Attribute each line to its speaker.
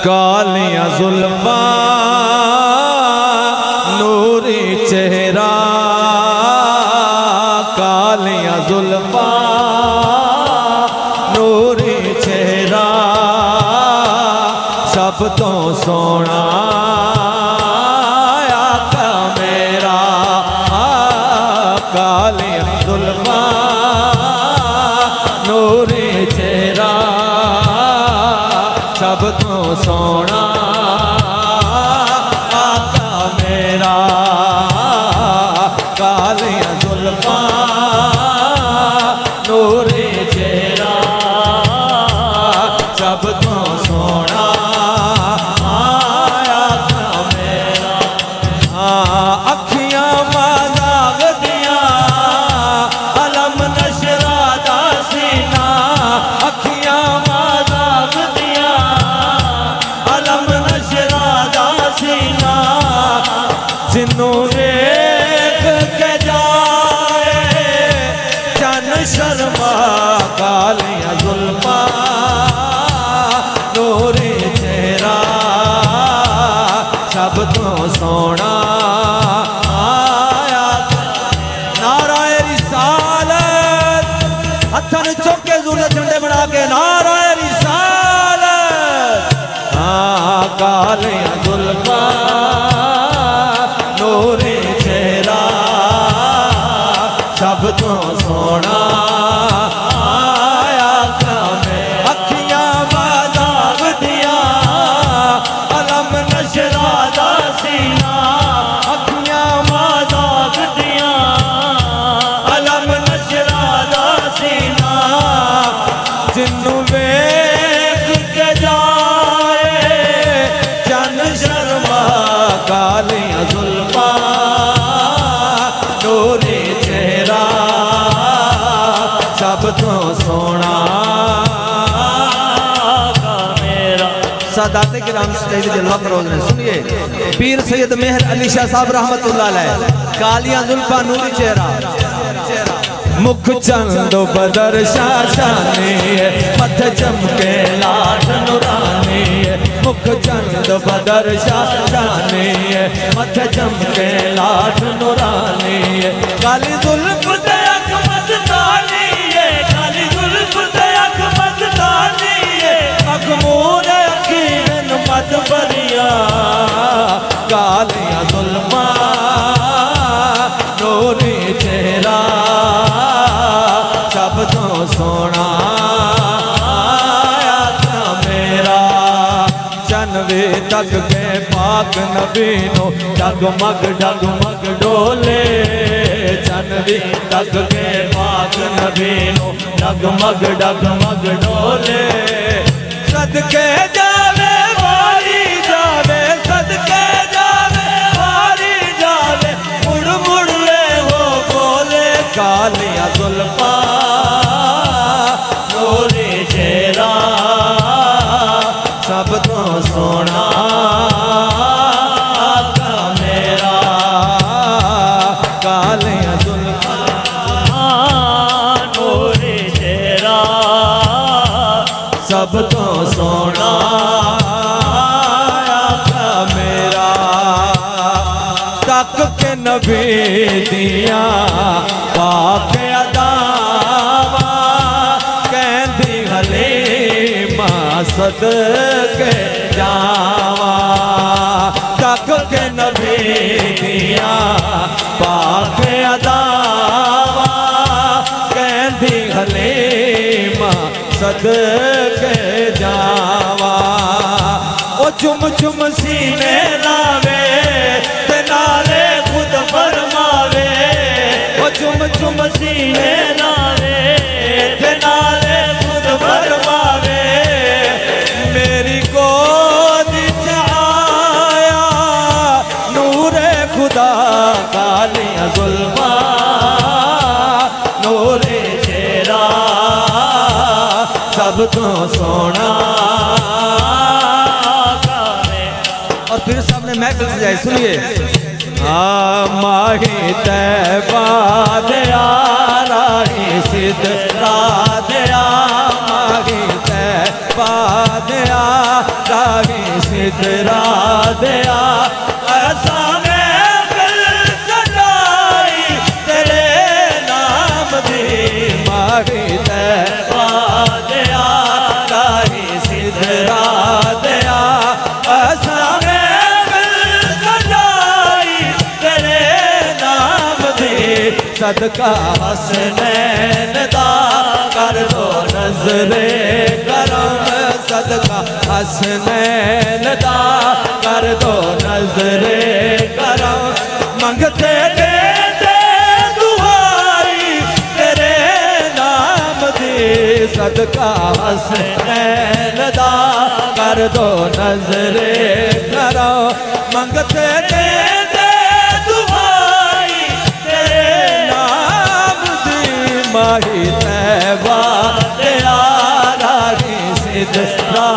Speaker 1: कालियां जुल्फा नूरी चेहरा, कालियां जुल्फा नूरी चेहरा, सब तो सोना आका मेरा। कालियां जुल्फा नूरी चेहरा, सब तो सोना आका मेरा। कालियां जुल्फा नूरी चेहरा, सब तो सोना आका मेरा। अखियां माज़ाग दिया अलम नशरा दा सीना, अखियां माज़ाग दिया अलम नशरा दा सीना, जिन्हों देख के जाए चन शर्मा। कालियां जुल्फा नूरी चेहरा, सब तो सोना आया। नाराए रिसालत हथन चौके ज़ूरे झंडे बना के नाराए रिसालत। हाँ कालियां जुल्फा नूरी चेहरा, सब तो सोना आया मेरा। अखियां माज़ाग दिया अलम नशरा दा सीना, अखियां माज़ाग दिया अलम नशरा दा सीना, जिन्नू वेख के जाए चन शर्मा। कालियां जुल्फा नूरी चेहरा, सब तो सोना मेरा। सादात किराम सईद जलवा फरोज ने सुनिए, पीर सैयद मेहर अली शाह साहब रहमतुल्लाह अलैह। कालियां जुल्फा नूरी चेहरा, मुख चंद बदर शाशानी, मथ चमके लाठ नूरानी। मुख चंद बदर शाशानी, मथ चमके लाठ नूरानी। काली जुल्फ ते अख मस्तानी, काली जुल्फ ते अख मस्तानी, अख मूर अखीरन मत भरिया। कालियां जुल्फा नूरी चेहरा, सब तो सोना आका मेरा। जनवे तक के पाक नबी नो डगमग डगमग डोले, जनवे तक के पाक नबी नो डगमग डगमग डोले। सदके जावे वारी जावे, सदके जावे वारी जावे, मुड़ मुड़ ले वो बोले। कालियां जुल्फा नूरी चेहरा, सब तो सोना आका मेरा। कालियां जुल्फा नूरी चेहरा, सब तो सोना आका मेरा। तक के नबी दिया पाक अदावा, कहती हलीमा सदके जावा। तक के नबी दिया पाक अदावा, कहती हलीमा सदके जावा। ओ चुम चुम सीने लावे ते नाले खुद फरमावे। ओ चुम चुम सीने लावे ते नाले खुद फरमावे। मेरी गोद च आया नूरे खुदा। कालियां जुल्फा नूरे चेहरा, सब तो सोना। और फिर सामने महफिल सजाई, सुनिए। माही तैबा दया राही सिद्ध राधया, माही तैबा पा दिया राही सिदरा दिया ऐसा महफिल सजाई तेरे नाम दी माही पा दिया राही सिदरा दिया ऐसा सदका हसनैन दा कर दो नजरे करम सदका हसनैन दा कर दो नजरे करम मंगते देते दुआई तेरे नाम दी सदका हसनैन दा कर दो नजरे करम मंगते देते दुआई तेरे माही तैबा तेरा राही सिदरा